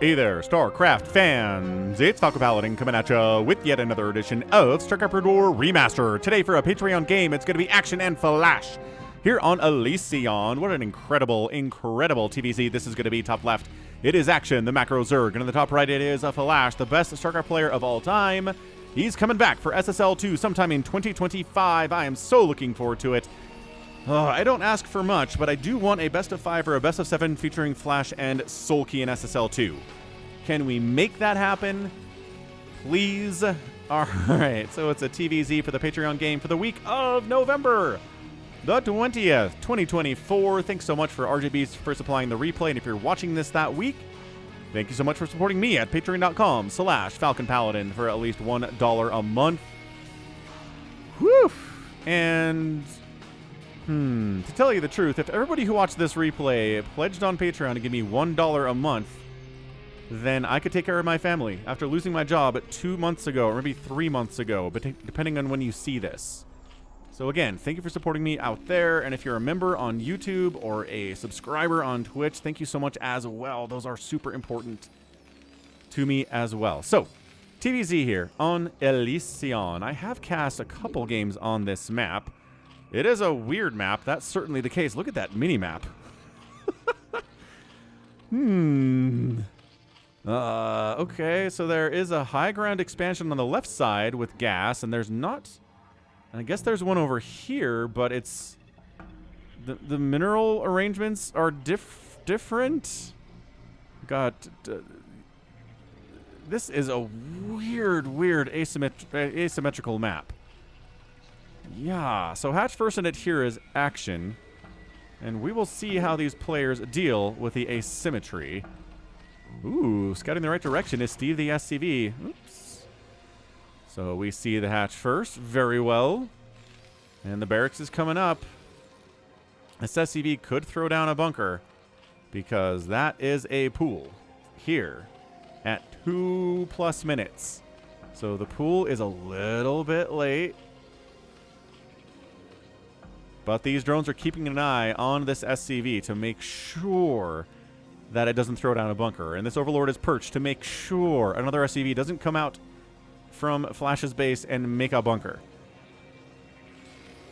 Hey there, StarCraft fans! It's Falcon Paladin coming at you with yet another edition of StarCraft Brood War Remastered. Today for a Patreon game, it's going to be Action and Flash here on Elysion. What an incredible TVZ this is going to be. Top left, it is Action, the Macro Zerg, and in the top right, it is a Flash, the best StarCraft player of all time. He's coming back for SSL 2 sometime in 2025. I am so looking forward to it. I don't ask for much, but I do want a best of 5 or a best of 7 featuring Flash and Sulky in SSL 2. Can we make that happen? Please? Alright, so it's a TVZ for the Patreon game for the week of November the 20th, 2024. Thanks so much for RJBs for supplying the replay, and if you're watching this that week, thank you so much for supporting me at patreon.com/Falcon Paladin for at least $1 a month. Whew! And to tell you the truth, if everybody who watched this replay pledged on Patreon to give me $1 a month, then I could take care of my family after losing my job 2 months ago, or maybe 3 months ago, but depending on when you see this. So again, thank you for supporting me out there, and if you're a member on YouTube or a subscriber on Twitch, thank you so much as well. Those are super important to me as well. So, TVZ here on Elysion. I have cast a couple games on this map. It is a weird map. That's certainly the case. Look at that mini-map. Okay, so there is a high ground expansion on the left side with gas, and there's not... I guess there's one over here, but it's... The mineral arrangements are different? God... This is a weird asymmetrical map. Yeah, so hatch first in it here is Action, and we will see how these players deal with the asymmetry. Ooh, scouting the right direction is Steve the SCV. Oops. So we see the hatch first, very well. And the barracks is coming up. This SCV could throw down a bunker, because that is a pool here at 2+ minutes. So the pool is a little bit late. But these drones are keeping an eye on this SCV to make sure that it doesn't throw down a bunker. And this Overlord is perched to make sure another SCV doesn't come out from Flash's base and make a bunker.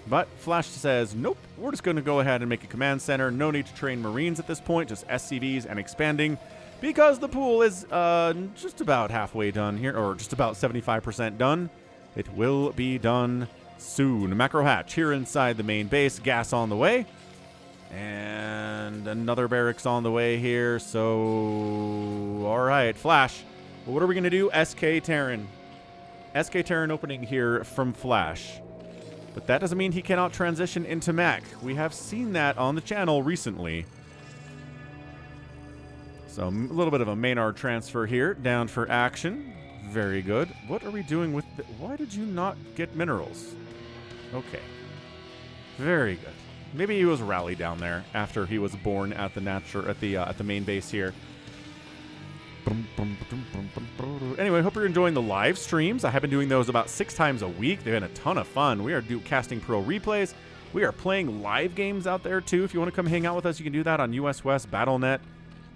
But Flash says, nope, we're just going to go ahead and make a command center. No need to train Marines at this point, just SCVs and expanding. Because the pool is just about halfway done here, or just about 75% done. It will be done soon. Macro hatch here inside the main base. Gas on the way. And another barracks on the way here. So, alright, Flash. Well, what are we going to do? SK Terran. SK Terran opening here from Flash. But that doesn't mean he cannot transition into Mac. We have seen that on the channel recently. So, a little bit of a Maynard transfer here. Down for Action. Very good. What are we doing with the... Why did you not get minerals? Okay. Very good. Maybe he was rallied down there after he was born at the main base here. Anyway, hope you're enjoying the live streams. I have been doing those about 6 times a week. They've been a ton of fun. We are casting pro replays. We are playing live games out there too. If you want to come hang out with us, you can do that on US West Battle.net.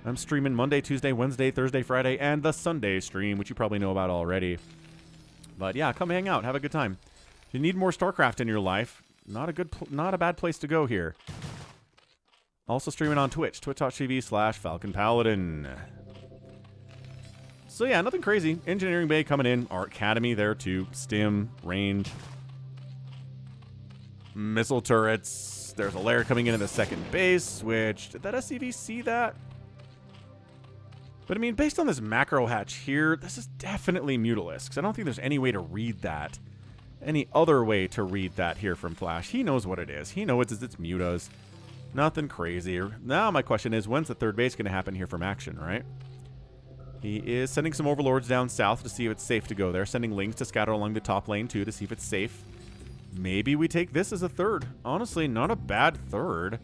I'm streaming Monday, Tuesday, Wednesday, Thursday, Friday, and the Sunday stream, which you probably know about already. But yeah, come hang out. Have a good time. If you need more StarCraft in your life, not a bad place to go here. Also streaming on Twitch, twitch.tv/Falcon Paladin. So yeah, nothing crazy. Engineering Bay coming in. Our Academy there too. Stim, range. Missile turrets. There's a lair coming in the second base, which... Did that SCV see that? But I mean, based on this macro hatch here, this is definitely Mutalisks. I don't think there's any way to read that. Any other way to read that here from Flash. He knows what it is. He knows it's mutas. Nothing crazy. Now my question is, when's the third base going to happen here from Action, right? He is sending some Overlords down south to see if it's safe to go there. Sending Lings to scatter along the top lane too to see if it's safe. Maybe we take this as a third. Honestly, not a bad third.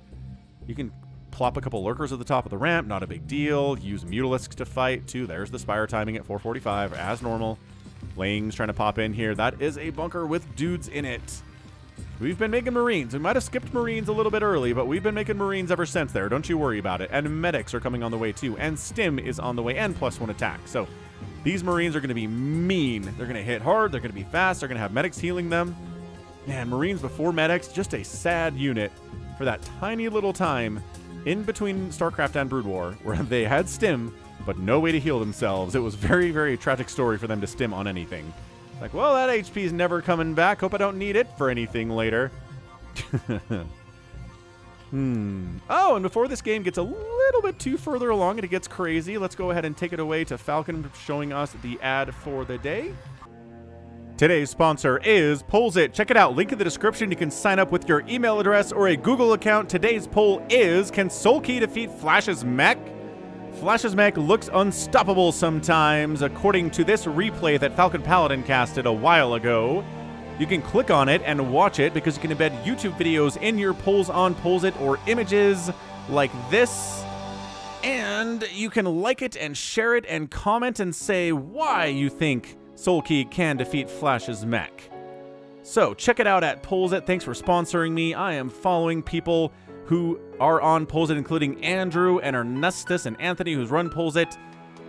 You can plop a couple Lurkers at the top of the ramp. Not a big deal. Use Mutalisks to fight too. There's the Spire timing at 4:45 as normal. Lings trying to pop in here. That is a bunker with dudes in it. We've been making Marines. We might have skipped Marines a little bit early, but we've been making Marines ever since there. Don't you worry about it. And medics are coming on the way too. And Stim is on the way and +1 attack. So these Marines are going to be mean. They're going to hit hard. They're going to be fast. They're going to have medics healing them. Man, Marines before medics, just a sad unit for that tiny little time in between StarCraft and Brood War where they had Stim, but no way to heal themselves. It was very, very tragic story for them to Stim on anything. Like, well, that HP's never coming back. Hope I don't need it for anything later. Oh, and before this game gets a little bit too further along and it gets crazy, let's go ahead and take it away to Falcon showing us the ad for the day. Today's sponsor is Polls.it. Check it out. Link in the description. You can sign up with your email address or a Google account. Today's poll is, can Soul Key defeat Flash's mech? Flash's mech looks unstoppable sometimes, according to this replay that Falcon Paladin casted a while ago. You can click on it and watch it because you can embed YouTube videos in your polls on Polls.it or images like this. And you can like it and share it and comment and say why you think Soul Key can defeat Flash's mech. So check it out at Polls.it. Thanks for sponsoring me. I am following people who are on Polls.it, including Andrew and Ernestus and Anthony, who's run Polls.it.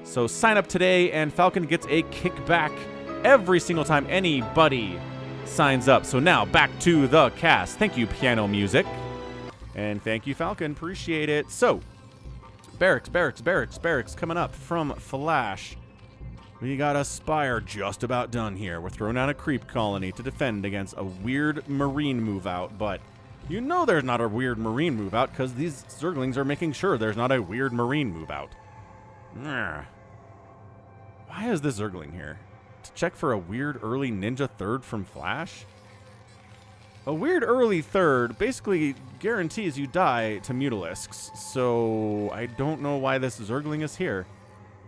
So sign up today, and Falcon gets a kickback every single time anybody signs up. So now back to the cast. Thank you, piano music. And thank you, Falcon. Appreciate it. So, barracks coming up from Flash. We got a Spire just about done here. We're throwing out a creep colony to defend against a weird Marine move out, but you know there's not a weird Marine move out because these Zerglings are making sure there's not a weird Marine move out. Why is this Zergling here? To check for a weird early ninja third from Flash? A weird early third basically guarantees you die to Mutalisks, so I don't know why this Zergling is here.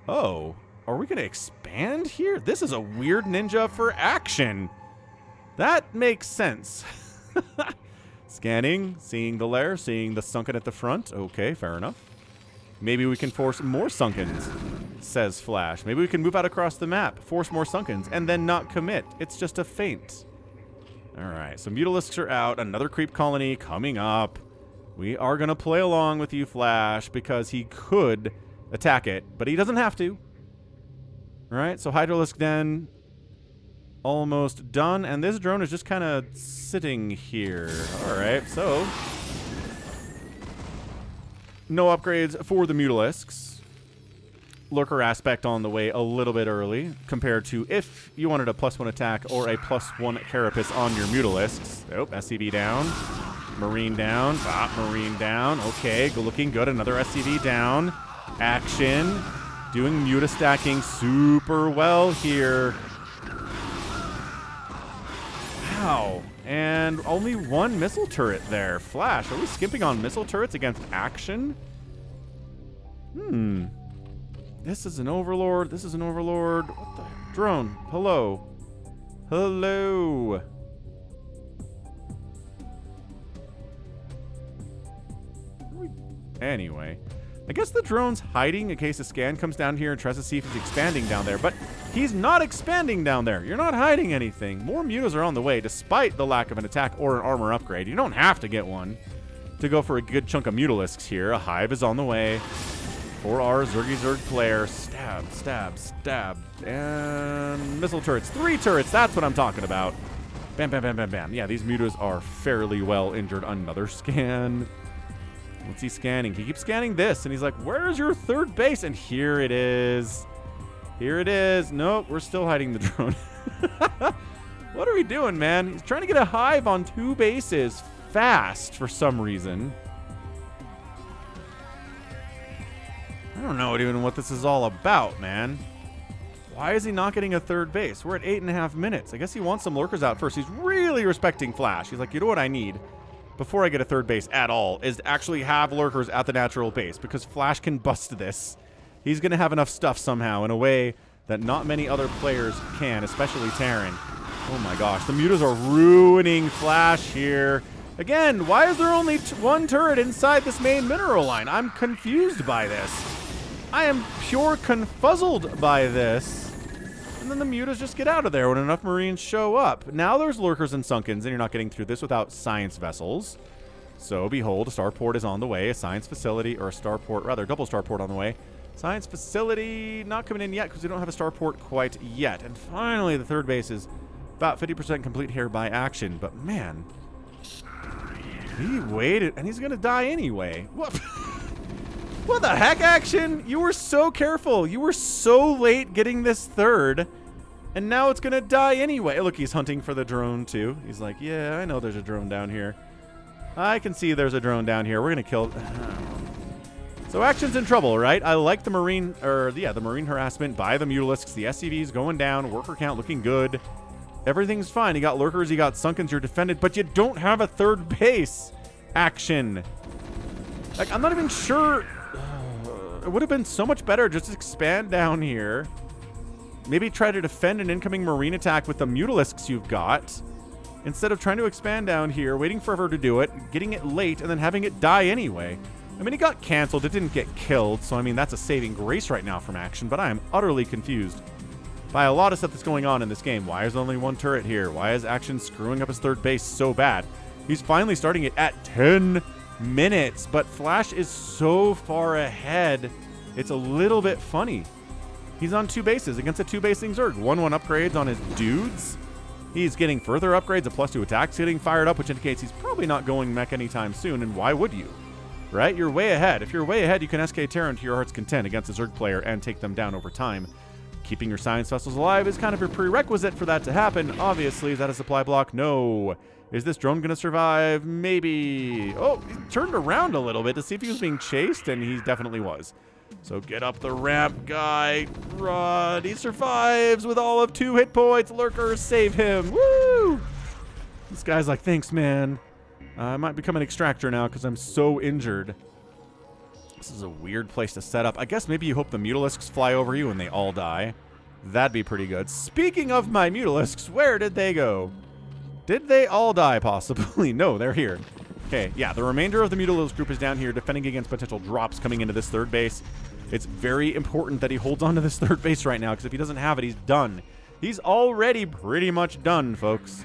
Oh, are we going to expand here? This is a weird ninja for action. That makes sense. Scanning, seeing the lair, seeing the sunken at the front. Okay, fair enough. Maybe we can force more sunkens, says Flash. Maybe we can move out across the map, force more sunkens, and then not commit. It's just a feint. All right, so Mutalisks are out. Another creep colony coming up. We are going to play along with you, Flash, because he could attack it, but he doesn't have to. All right, so Hydralisk Den almost done, and this drone is just kind of sitting here. All right, so no upgrades for the Mutalisks. Lurker aspect on the way a little bit early compared to if you wanted a +1 attack or a +1 carapace on your Mutalisks. Oh, SCV down. Marine down. Marine down. Okay, looking good. Another SCV down. Action. Doing Mutastacking super well here. Wow. And only one missile turret there. Flash, are we skipping on missile turrets against action? This is an Overlord. This is an Overlord. What the heck? Drone. Hello. Hello. Anyway. I guess the drone's hiding in case a scan comes down here and tries to see if he's expanding down there. But he's not expanding down there. You're not hiding anything. More mutas are on the way despite the lack of an attack or an armor upgrade. You don't have to get one to go for a good chunk of Mutalisks here. A hive is on the way. For our Zergy player. Stab, stab, stab. And missile turrets. 3 turrets. That's what I'm talking about. Bam, bam, bam, bam, bam. Yeah, these mutas are fairly well injured. Another scan. What's he scanning? He keeps scanning this, and he's like, where's your third base? And here it is. Here it is. Nope, we're still hiding the drone. What are we doing, man? He's trying to get a hive on 2 bases fast for some reason. I don't know even what this is all about, man. Why is he not getting a third base? We're at 8.5 minutes. I guess he wants some lurkers out first. He's really respecting Flash. He's like, you know what I need before I get a third base at all is to actually have lurkers at the natural base because Flash can bust this. He's going to have enough stuff somehow in a way that not many other players can, especially Terran. Oh my gosh, the mutas are ruining Flash here. Again, why is there only 1 turret inside this main mineral line? I'm confused by this. I am pure confuzzled by this. And then the mutas just get out of there when enough Marines show up. Now there's Lurkers and Sunkens, and you're not getting through this without Science Vessels. So, behold, a starport is on the way. A Science Facility, or a starport, rather, double starport on the way. Science Facility not coming in yet because we don't have a starport quite yet. And finally, the third base is about 50% complete here by Action. But, man, he waited, and he's going to die anyway. What? What the heck, Action? You were so careful. You were so late getting this third, and now it's going to die anyway. Look, he's hunting for the drone, too. He's like, yeah, I know there's a drone down here. I can see there's a drone down here. We're going to kill... So Action's in trouble, right? I like the Marine, the Marine harassment by the Mutalisks. The SCV's going down. Worker count looking good. Everything's fine. You got Lurkers, you got Sunkens, you're defended, but you don't have a third base. Action. Like, I'm not even sure... It would have been so much better just to expand down here. Maybe try to defend an incoming Marine attack with the Mutalisks you've got. Instead of trying to expand down here, waiting forever to do it, getting it late, and then having it die anyway. I mean, it got canceled. It didn't get killed. So, I mean, that's a saving grace right now from Action. But I am utterly confused by a lot of stuff that's going on in this game. Why is there only one turret here? Why is Action screwing up his third base so bad? He's finally starting it at 10 minutes. But Flash is so far ahead. It's a little bit funny. He's on 2 bases against a 2-basing Zerg. 1/1 upgrades on his dudes. He's getting further upgrades. A +2 attack's getting fired up, which indicates he's probably not going mech anytime soon. And why would you? Right? You're way ahead. If you're way ahead, you can SK Terran to your heart's content against a Zerg player and take them down over time. Keeping your Science Vessels alive is kind of a prerequisite for that to happen. Obviously, is that a supply block? No. Is this drone going to survive? Maybe. Oh, he turned around a little bit to see if he was being chased, and he definitely was. So get up the ramp, guy. Run. He survives with all of 2 hit points. Lurkers save him. Woo! This guy's like, thanks, man. I might become an extractor now because I'm so injured. This is a weird place to set up. I guess maybe you hope the Mutalisks fly over you and they all die. That'd be pretty good. Speaking of my Mutalisks, where did they go? Did they all die, possibly? No, they're here. Okay, yeah, the remainder of the Mutalisk group is down here defending against potential drops coming into this third base. It's very important that he holds on to this third base right now because if he doesn't have it, he's done. He's already pretty much done, folks.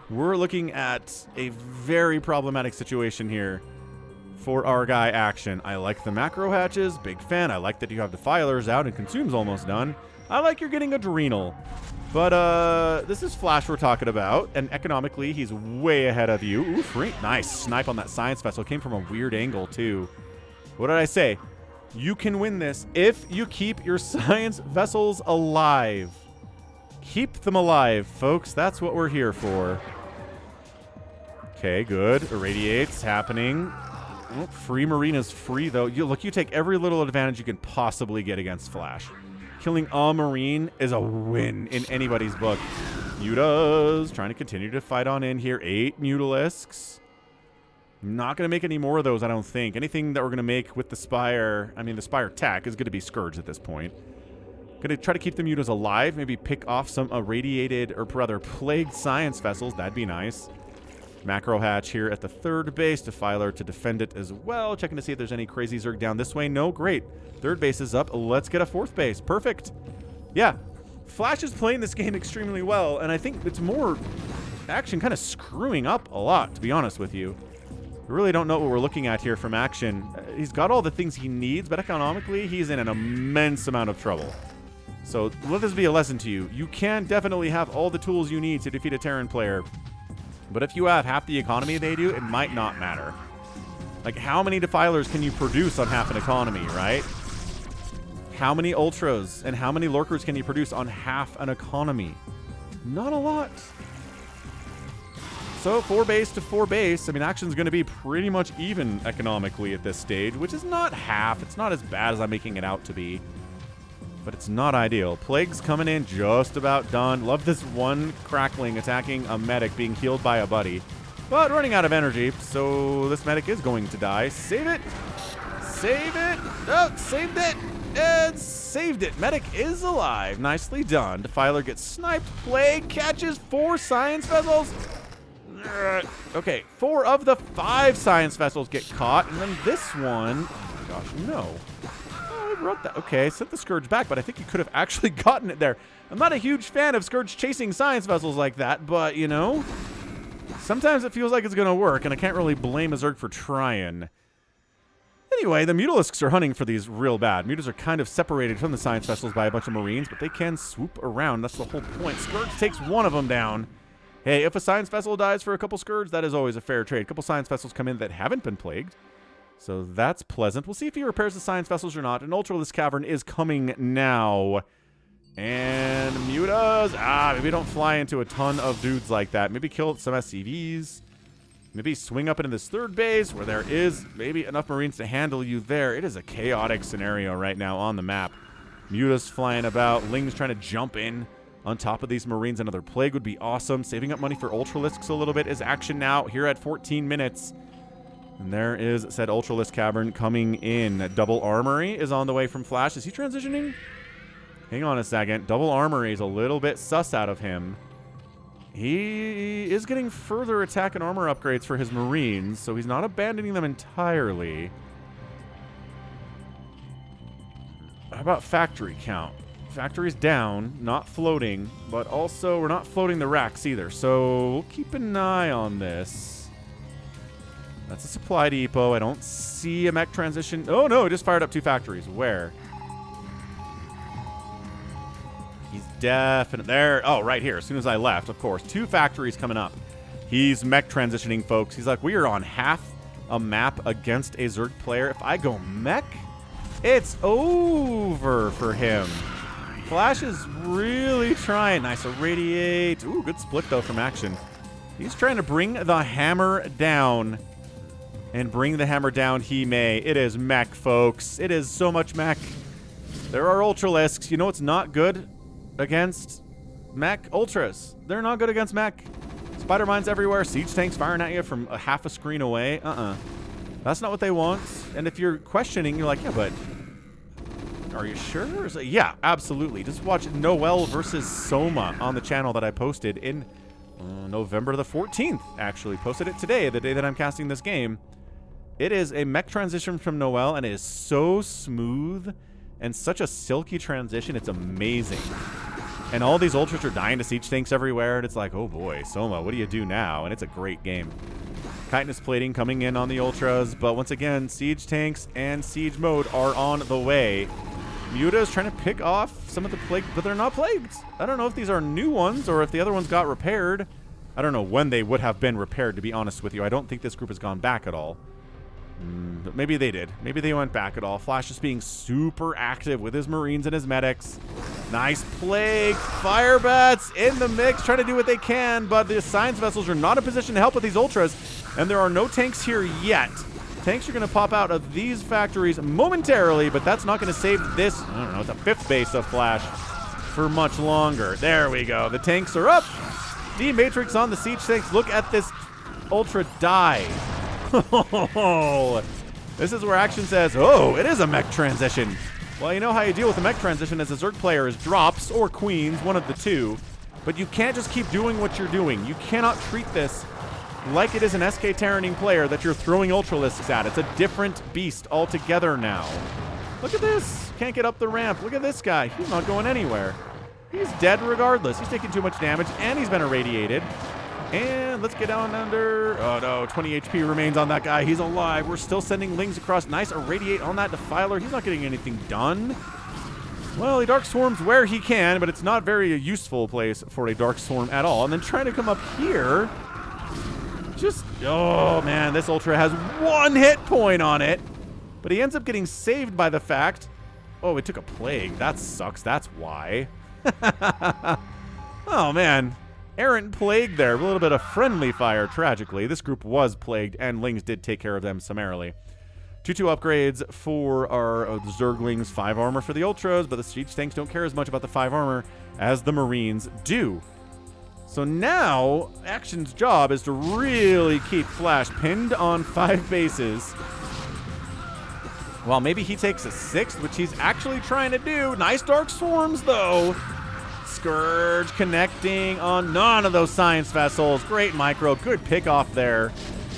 We're looking at a very problematic situation here for our guy Action. I like the macro hatches, big fan. I like that you have defilers out and Consume's almost done. I like you're getting Adrenal. But this is Flash we're talking about, and economically he's way ahead of you. Ooh, free. Nice snipe on that Science Vessel. Came from a weird angle too. What did I say? You can win this if you keep your Science Vessels alive. Keep them alive, folks. That's what we're here for. Okay, good. Irradiates happening. Oh, free Marina's free, though. You take every little advantage you can possibly get against Flash. Killing a Marine is a win in anybody's book. Mutas trying to continue to fight on in here. 8 Mutalisks. Not going to make any more of those, I don't think. Anything that we're going to make with the Spire, I mean, the Spire tech is going to be Scourge at this point. Going to try to keep the Mutas alive. Maybe pick off some irradiated, or rather, plagued Science Vessels. That'd be nice. Macro hatch here at the third base. Defiler to defend it as well. Checking to see if there's any crazy Zerg down this way. No, great. Third base is up. Let's get a 4th base. Perfect. Yeah. Flash is playing this game extremely well, and I think it's more Action kind of screwing up a lot, to be honest with you. We really don't know what we're looking at here from Action. He's got all the things he needs, but economically, he's in an immense amount of trouble. So let this be a lesson to you. You can definitely have all the tools you need to defeat a Terran player. But if you have half the economy they do, it might not matter. Like, how many Defilers can you produce on half an economy, right? How many Ultras and how many Lurkers can you produce on half an economy? Not a lot. So 4 base to 4 base, I mean, Action's going to be pretty much even economically at this stage, which is not half. It's not as bad as I'm making it out to be. But it's not ideal. Plague's coming in just about done. Love this one Crackling attacking a medic being healed by a buddy. But running out of energy, so this medic is going to die. Save it! Save it! Oh, saved it! And saved it. Medic is alive. Nicely done. Defiler gets sniped. Plague catches 4 Science Vessels. Okay, 4 of the 5 Science Vessels get caught. And then this one... Oh my gosh, no. wrote that. Okay, sent the Scourge back, but I think you could have actually gotten it there. I'm not a huge fan of Scourge chasing science vessels like that, but, you know, sometimes it feels like it's going to work, and I can't really blame a Zerg for trying. Anyway, the Mutalisks are hunting for these real bad. Mutas are kind of separated from the science vessels by a bunch of Marines, but they can swoop around. That's the whole point. Scourge takes one of them down. Hey, if a science vessel dies for a couple Scourge, that is always a fair trade. A couple science vessels come in that haven't been plagued, so that's pleasant. We'll see if he repairs the science vessels or not. An Ultralisk Cavern is coming now. And Mutas, maybe don't fly into a ton of dudes like that. Maybe kill some SCVs. Maybe swing up into this third base where there is maybe enough Marines to handle you there. It is a chaotic scenario right now on the map. Mutas flying about. Ling's trying to jump in on top of these Marines. Another plague would be awesome. Saving up money for Ultralisks a little bit is action now here at 14 minutes. And there is said Ultralisk Cavern coming in. Double Armory is on the way from Flash. Is he transitioning? Hang on a second. Double Armory is a little bit sus out of him. He is getting further attack and armor upgrades for his Marines, so he's not abandoning them entirely. How about factory count? Factory's down, not floating, but also we're not floating the racks either, so we'll keep an eye on this. That's a supply depot. I don't see a mech transition. Oh no, it just fired up 2 factories. Where? He's definitely there. Oh, right here. As soon as I left, of course. 2 factories coming up. He's mech transitioning, folks. He's like, we are on half a map against a Zerg player. If I go mech, it's over for him. Flash is really trying. Nice. Irradiate. Ooh, good split, though, from action. He's trying to bring the hammer down. And bring the hammer down he may. It is mech, folks. It is so much mech. There are Ultralisks. You know what's not good against mech? Ultras. They're not good against mech. Spider mines everywhere. Siege tanks firing at you from a half a screen away. That's not what they want. And if you're questioning, you're like, yeah, but are you sure? Yeah, absolutely. Just watch Noel versus Soma on the channel that I posted in November the 14th, actually. Posted it today, the day that I'm casting this game. It is a mech transition from Noel, and it is so smooth and such a silky transition. It's amazing. And all these Ultras are dying to siege tanks everywhere, and it's like, oh boy, Soma, what do you do now? And it's a great game. Chitinous plating coming in on the Ultras, but once again, siege tanks and siege mode are on the way. Muta is trying to pick off some of the plague, but they're not plagued. I don't know if these are new ones or if the other ones got repaired. I don't know when they would have been repaired, to be honest with you. I don't think this group has gone back at all. But maybe they did. Maybe they went back at all. Flash is being super active with his Marines and his medics. Nice plague. Fire bats in the mix, trying to do what they can, but the science vessels are not in position to help with these Ultras, and there are no tanks here yet. Tanks are going to pop out of these factories momentarily, but that's not going to save this, I don't know, it's a 5th base of Flash for much longer. There we go. The tanks are up. D-Matrix on the siege tanks. Look at this Ultra die. This is where action says, oh, it is a mech transition. Well, you know how you deal with a mech transition as a Zerg player is drops or queens, one of the two. But you can't just keep doing what you're doing. You cannot treat this like it is an SK Terraning player that you're throwing Ultralisks at. It's a different beast altogether now. Look at this. Can't get up the ramp. Look at this guy. He's not going anywhere. He's dead regardless. He's taking too much damage, and he's been irradiated. And let's get down under. Oh, no. 20 HP remains on that guy. He's alive. We're still sending Lings across. Nice irradiate on that Defiler. He's not getting anything done. Well, he Dark Swarms where he can, but it's not very a useful place for a Dark Swarm at all. And then trying to come up here. Just, oh, man. This Ultra has 1 hit point on it. But he ends up getting saved by the fact. Oh, it took a plague. That sucks. That's why. Oh, man. Errant plague there. A little bit of friendly fire, tragically. This group was plagued, and Lings did take care of them summarily. 2-2 upgrades for our Zerglings, 5 armor for the Ultras, but the siege tanks don't care as much about the 5 armor as the Marines do. So now, Action's job is to really keep Flash pinned on 5 bases. Well, maybe he takes a 6th, which he's actually trying to do. Nice Dark Swarms, though. Scourge connecting on none of those science vessels. Great micro. Good pick off there.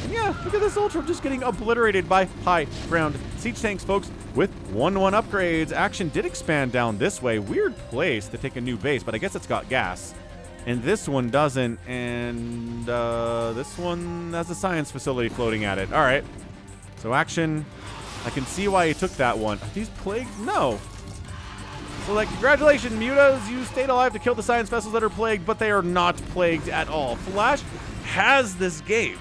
And yeah, look at this Ultra just getting obliterated by high ground siege tanks, folks, with 1-1 upgrades. Action did expand down this way. Weird place to take a new base, but I guess it's got gas. And this one doesn't, and this one has a science facility floating at it. All right. So Action, I can see why he took that one. Are these plagued? No. So, like, congratulations, Mutas. You stayed alive to kill the science vessels that are plagued, but they are not plagued at all. Flash has this game.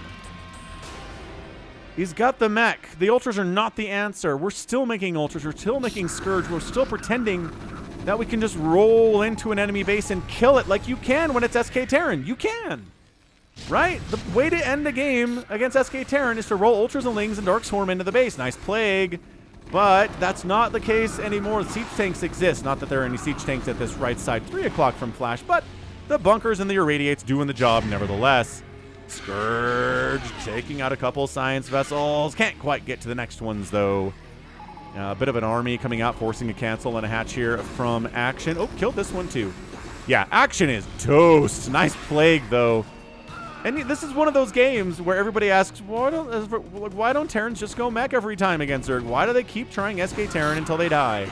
He's got the mech. The Ultras are not the answer. We're still making Ultras. We're still making Scourge. We're still pretending that we can just roll into an enemy base and kill it like you can when it's SK Terran. You can. Right? The way to end the game against SK Terran is to roll Ultras and Lings and Dark Swarm into the base. Nice Plague. But that's not the case anymore. Siege tanks exist. Not that there are any siege tanks at this right side 3 o'clock from Flash, but the bunkers and the irradiates doing the job nevertheless. Scourge taking out a couple science vessels. Can't quite get to the next ones, though. A bit of an army coming out, forcing a cancel and a hatch here from Action. Oh, killed this one, too. Yeah, Action is toast. Nice Plague, though. And this is one of those games where everybody asks, why don't Terrans just go mech every time against Zerg? Why do they keep trying SK Terran until they die?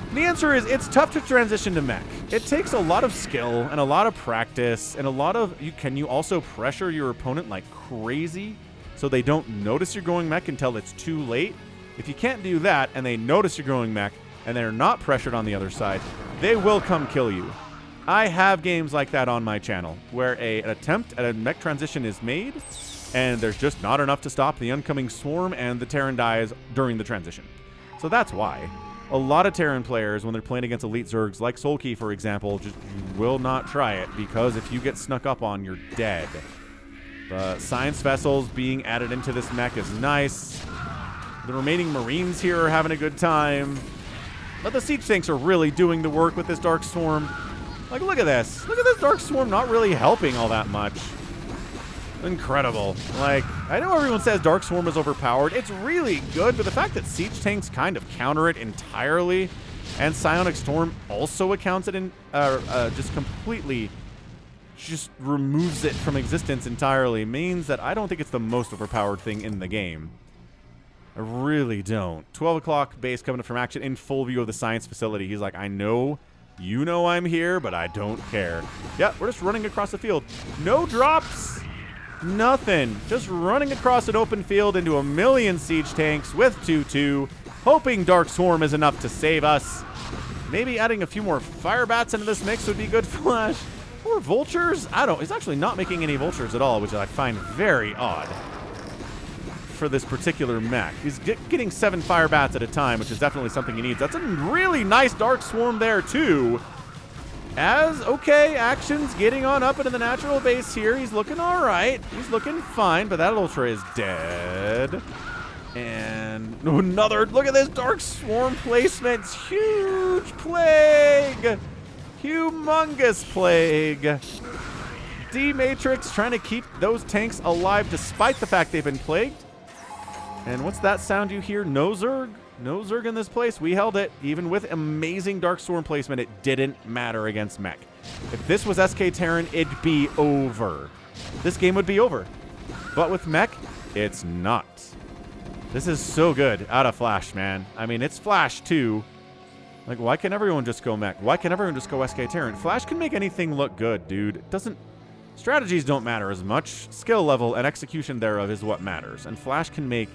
And the answer is it's tough to transition to mech. It takes a lot of skill and a lot of practice and a lot of... Can you also pressure your opponent like crazy so they don't notice you're going mech until it's too late? If you can't do that and they notice you're going mech and they're not pressured on the other side, they will come kill you. I have games like that on my channel where an attempt at a mech transition is made and there's just not enough to stop the oncoming swarm and the Terran dies during the transition. So that's why. A lot of Terran players, when they're playing against elite Zergs, like Solkey, for example, just will not try it because if you get snuck up on, you're dead. The science vessels being added into this mech is nice. The remaining Marines here are having a good time. But the siege tanks are really doing the work with this Dark Swarm. Like, look at this. Look at this Dark Swarm not really helping all that much. Incredible. Like, I know everyone says Dark Swarm is overpowered. It's really good, but the fact that siege tanks kind of counter it entirely, and Psionic Storm also accounts it in, just completely just removes it from existence entirely, means that I don't think it's the most overpowered thing in the game. I really don't. 12 o'clock base coming up from Action in full view of the science facility. He's like, I know, you know I'm here, but I don't care. Yeah, we're just running across the field. No drops. Nothing. Just running across an open field into a million siege tanks with 2-2, hoping Dark Swarm is enough to save us. Maybe adding a few more fire bats into this mix would be good, Flash. Or vultures? I don't. He's actually not making any vultures at all, which I find very odd for this particular mech. He's getting 7 fire bats at a time, which is definitely something he needs. That's a really nice Dark Swarm there, too. Okay, Action's getting on up into the natural base here. He's looking all right. He's looking fine, but that Ultra is dead. And another, look at this Dark Swarm placement. Huge Plague. Humongous Plague. D-Matrix trying to keep those tanks alive despite the fact they've been plagued. And what's that sound you hear? No Zerg? No Zerg in this place. We held it. Even with amazing Dark Swarm placement, it didn't matter against mech. If this was SK Terran, it'd be over. This game would be over. But with mech, it's not. This is so good out of Flash, man. I mean, it's Flash, too. Like, why can't everyone just go mech? Why can't everyone just go SK Terran? Flash can make anything look good, dude. It doesn't... Strategies don't matter as much. Skill level and execution thereof is what matters. And Flash can make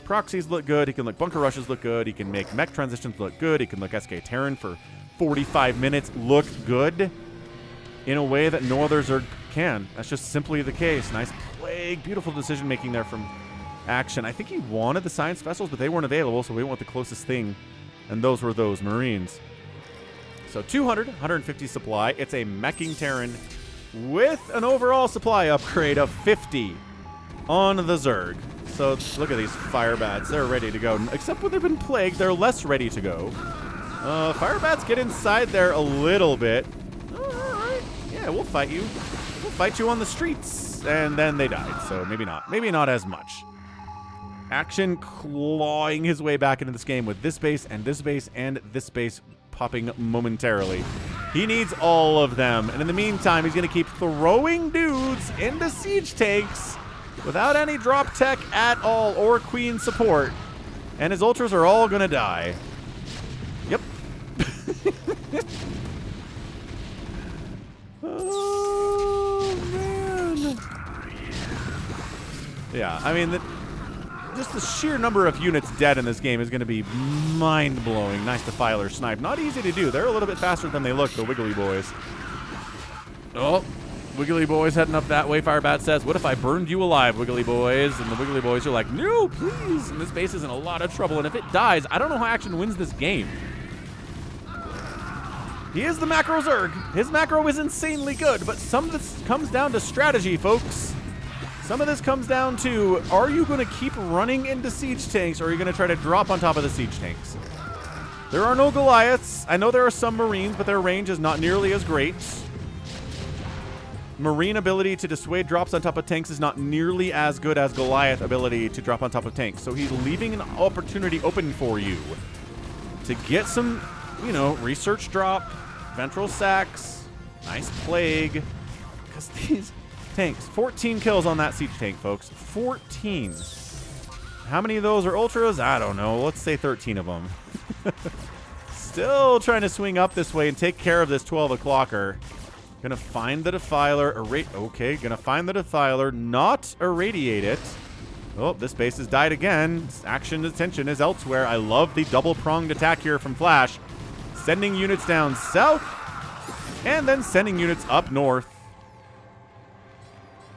proxies look good. He can make bunker rushes look good. He can make mech transitions look good. He can make SK Terran for 45 minutes look good in a way that no other Zerg can. That's just simply the case. Nice Plague. Beautiful decision making there from Action. I think he wanted the science vessels, but they weren't available, so we went the closest thing, and those were those Marines. So 150 supply. It's a meching Terran with an overall supply upgrade of 50 on the Zerg. So look at these fire bats. They're ready to go. Except when they've been plagued, they're less ready to go. Fire bats get inside there a little bit. All right. Yeah, we'll fight you. We'll fight you on the streets. And then they died. So maybe not. Maybe not as much. Action clawing his way back into this game with this base and this base and this base popping momentarily. He needs all of them. And in the meantime, he's going to keep throwing dudes into siege tanks without any drop tech at all or queen support. And his ultras are all gonna die. Yep. Oh, man. Yeah, I mean, just the sheer number of units dead in this game is going to be mind-blowing. Nice Defiler snipe. Not easy to do. They're a little bit faster than they look, the Wiggly Boys. Oh, Wiggly Boys heading up that way. Firebat says, what if I burned you alive, Wiggly Boys? And the Wiggly Boys are like, no, please. And this base is in a lot of trouble. And if it dies, I don't know how Action wins this game. He is the macro Zerg. His macro is insanely good, but some of this comes down to strategy, folks. Some of this comes down to, are you going to keep running into siege tanks, or are you going to try to drop on top of the siege tanks? There are no Goliaths. I know there are some Marines, but their range is not nearly as great. Marine ability to dissuade drops on top of tanks is not nearly as good as Goliath ability to drop on top of tanks. So he's leaving an opportunity open for you to get some, you know, research drop, ventral sacks, nice plague, because these tanks, 14 kills on that siege tank, folks. 14. How many of those are ultras? I don't know. Let's say 13 of them. Still trying to swing up this way and take care of this 12 o'clocker. Gonna find the Defiler. Okay, gonna find the Defiler, not irradiate it. Oh, this base has died again. Action attention is elsewhere. I love the double-pronged attack here from Flash. Sending units down south, and then sending units up north.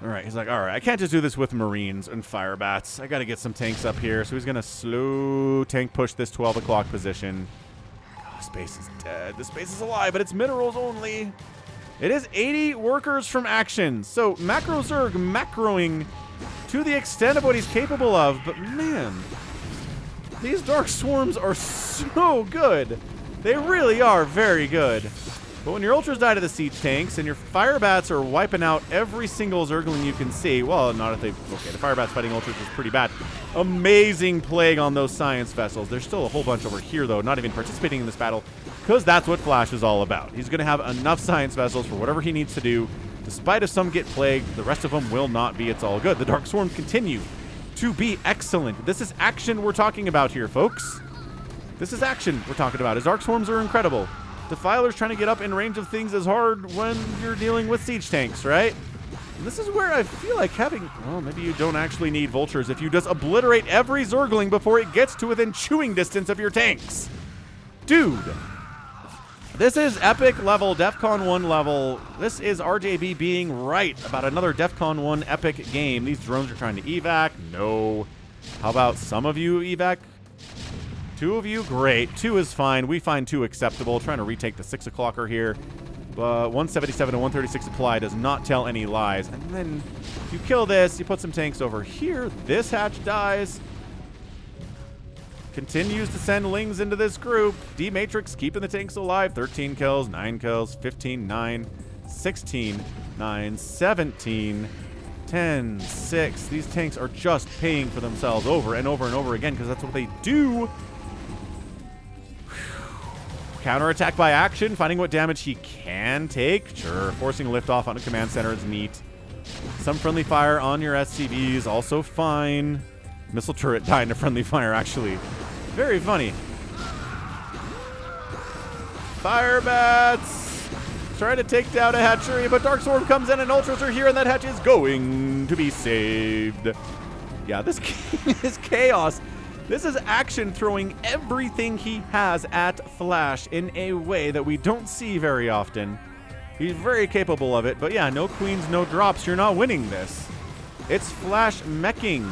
All right, he's like, all right, I can't just do this with Marines and Firebats. I got to get some tanks up here. So he's going to slow tank push this 12 o'clock position. Oh, this base is dead. This base is alive, but it's minerals only. It is 80 workers from Action. So Macro Zerg macroing to the extent of what he's capable of. But man, these Dark Swarms are so good. They really are very good. But when your ultras die to the siege tanks and your Firebats are wiping out every single Zergling you can see, well, not if they... Okay, the Firebats fighting ultras is pretty bad. Amazing plague on those science vessels. There's still a whole bunch over here, though, not even participating in this battle, because that's what Flash is all about. He's going to have enough science vessels for whatever he needs to do. Despite if some get plagued, the rest of them will not be. It's all good. The Dark Swarms continue to be excellent. This is Action we're talking about here, folks. This is Action we're talking about. His Dark Swarms are incredible. Defiler's trying to get up in range of things is hard when you're dealing with siege tanks, right? And this is where I feel like having... Well, maybe you don't actually need vultures if you just obliterate every Zergling before it gets to within chewing distance of your tanks. Dude. This is epic level, DEFCON 1 level. This is RJB being right about another DEFCON 1 epic game. These drones are trying to evac. No. How about some of you evac? 2 of you? Great. 2 is fine. We find 2 acceptable. Trying to retake the 6 o'clocker here. But 177 to 136 supply does not tell any lies. And then you kill this. You put some tanks over here. This hatch dies. Continues to send Lings into this group. D-Matrix keeping the tanks alive. 13 kills, 9 kills, 15, 9, 16, 9, 17, 10, 6. These tanks are just paying for themselves over and over and over again because that's what they do. Counterattack by Action, finding what damage he can take. Sure, forcing liftoff on a command center is neat. Some friendly fire on your SCVs, also fine. Missile turret dying to friendly fire, actually. Very funny. Firebats try to take down a hatchery, but Dark Sword comes in and ultras are here, and that hatch is going to be saved. Yeah, this game is chaos. This is Action throwing everything he has at Flash in a way that we don't see very often. He's very capable of it, but yeah, no queens, no drops. You're not winning this. It's Flash meching.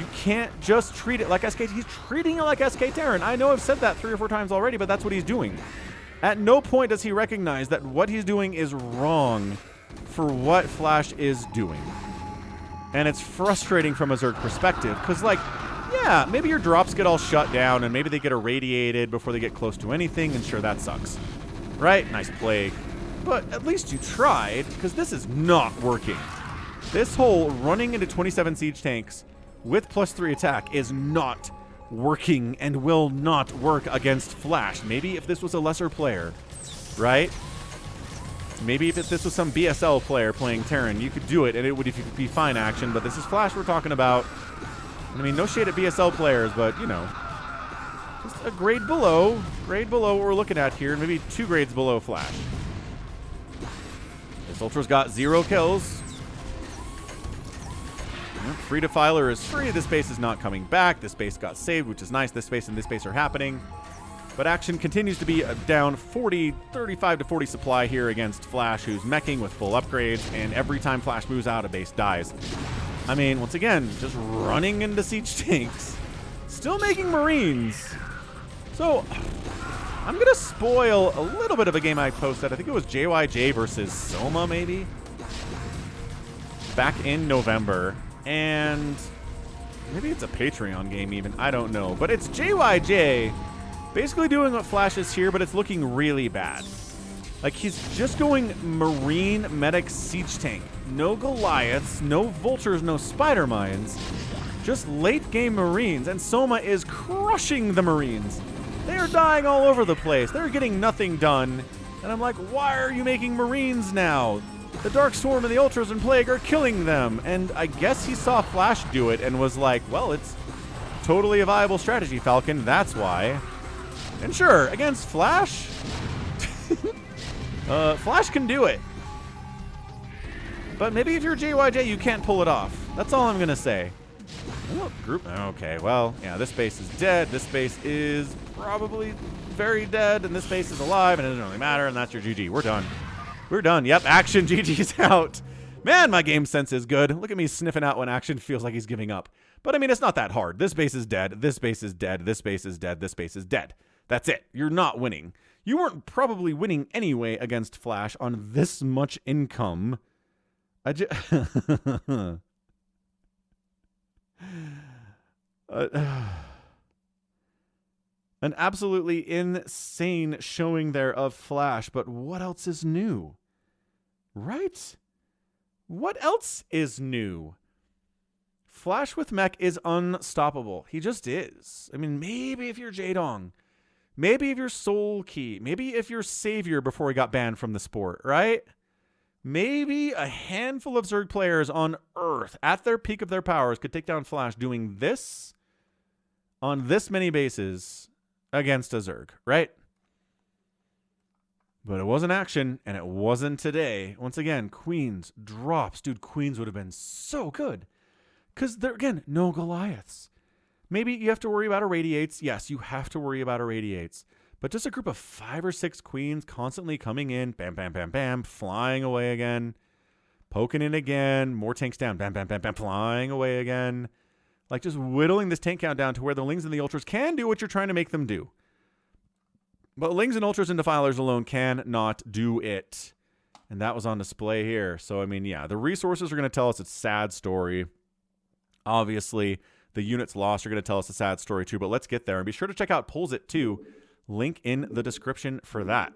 You can't just treat it like SK. He's treating it like SK Terran. I know I've said that 3 or 4 times already, but that's what he's doing. At no point does he recognize that what he's doing is wrong for what Flash is doing. And it's frustrating from a Zerg perspective, because, like, yeah, maybe your drops get all shut down, and maybe they get irradiated before they get close to anything, and sure, that sucks. Right? Nice plague. But at least you tried, because this is not working. This whole running into 27 siege tanks with +3 attack is not working and will not work against Flash. Maybe if this was a lesser player, right? Maybe if this was some BSL player playing Terran, you could do it, and it would be fine action, but this is Flash we're talking about. I mean, no shade at BSL players, but, you know, just a grade below what we're looking at here, maybe 2 grades below Flash. This Ultra's got 0 kills. Free Defiler is free. This base is not coming back. This base got saved, which is nice. This base and this base are happening. But action continues to be down 35 to 40 supply here against Flash, who's meching with full upgrades, and every time Flash moves out, a base dies. I mean, once again, just running into siege tanks. Still making Marines. So, I'm going to spoil a little bit of a game I posted. I think it was JYJ versus Soma, maybe? Back in November. And maybe it's a Patreon game even. I don't know. But it's JYJ basically doing what Flash is here, but it's looking really bad. Like, he's just going Marine Medic Siege Tank. No Goliaths, no Vultures, no Spider Mines. Just late game Marines. And Soma is crushing the Marines. They are dying all over the place. They're getting nothing done. And I'm like, why are you making Marines now? The Dark Swarm and the Ultras and Plague are killing them. And I guess he saw Flash do it and was like, well, it's totally a viable strategy, Falcon. That's why. And sure, against Flash, Flash can do it. But maybe if you're JYJ, you can't pull it off. That's all I'm going to say. Oh, group. Okay, well, yeah, this base is dead. This base is probably very dead. And this base is alive, and it doesn't really matter. And that's your GG. We're done. We're done. Yep, action. GG's out. Man, my game sense is good. Look at me sniffing out when action feels like he's giving up. But, I mean, it's not that hard. This base is dead. This base is dead. This base is dead. This base is dead. That's it. You're not winning. You weren't probably winning anyway against Flash on this much income. An absolutely insane showing there of Flash, but what else is new? Right? What else is new? Flash with mech is unstoppable. He just is. I mean, maybe if you're Jaedong, maybe if you're Soul Key, maybe if you're Savior before he got banned from the sport, right? Maybe a handful of Zerg players on Earth at their peak of their powers could take down Flash doing this on this many bases against a Zerg, right? But it wasn't action, and it wasn't today. Once again, Queens drops. Dude, Queens would have been so good. Because, again, no Goliaths. Maybe you have to worry about irradiates. Yes, you have to worry about irradiates. But just a group of 5 or 6 Queens constantly coming in, bam, bam, bam, bam, flying away again, poking in again, more tanks down, bam, bam, bam, bam, flying away again. Like just whittling this tank count down to where the Lings and the Ultras can do what you're trying to make them do. But Lings and Ultras and Defilers alone cannot do it. And that was on display here. So, I mean, yeah, the resources are going to tell us a sad story. Obviously, the units lost are going to tell us a sad story too, but let's get there. And be sure to check out Pulls It too. Link in the description for that.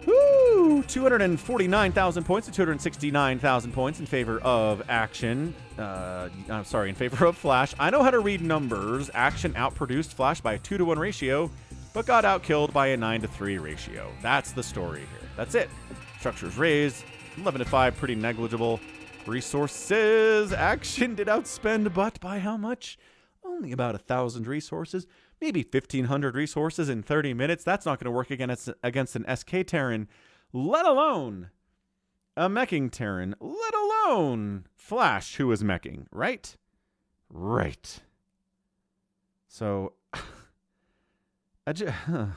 Woo! 249,000 points to 269,000 points in favor of Action. I'm sorry, in favor of Flash. I know how to read numbers. Action outproduced Flash by a 2-to-1 ratio, but got outkilled by a 9-to-3 ratio. That's the story here. That's it. Structures raised. 11-to-5, pretty negligible. Resources. Action did outspend, but by how much? Only about 1,000 resources. Maybe 1,500 resources in 30 minutes. That's not going to work against an SK Terran, let alone a meching Terran, let alone Flash, who is meching, right? Right. So, that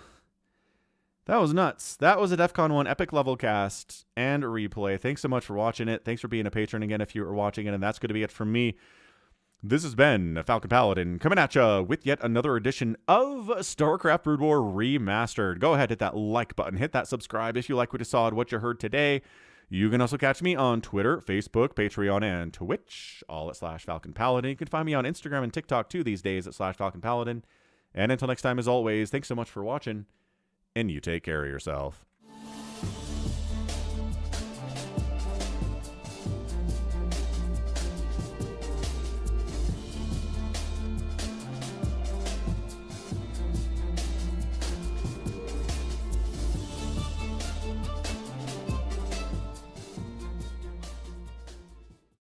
was nuts. That was a DEFCON 1 epic level cast and replay. Thanks so much for watching it. Thanks for being a patron again if you were watching it, and that's going to be it from me. This has been Falcon Paladin coming at you with yet another edition of StarCraft Brood War Remastered. Go ahead, hit that like button, hit that subscribe if you like what you saw and what you heard today. You can also catch me on Twitter, Facebook, Patreon, and Twitch, all at /Falcon Paladin. You can find me on Instagram and TikTok too these days at /Falcon Paladin. And until next time, as always, thanks so much for watching, and you take care of yourself.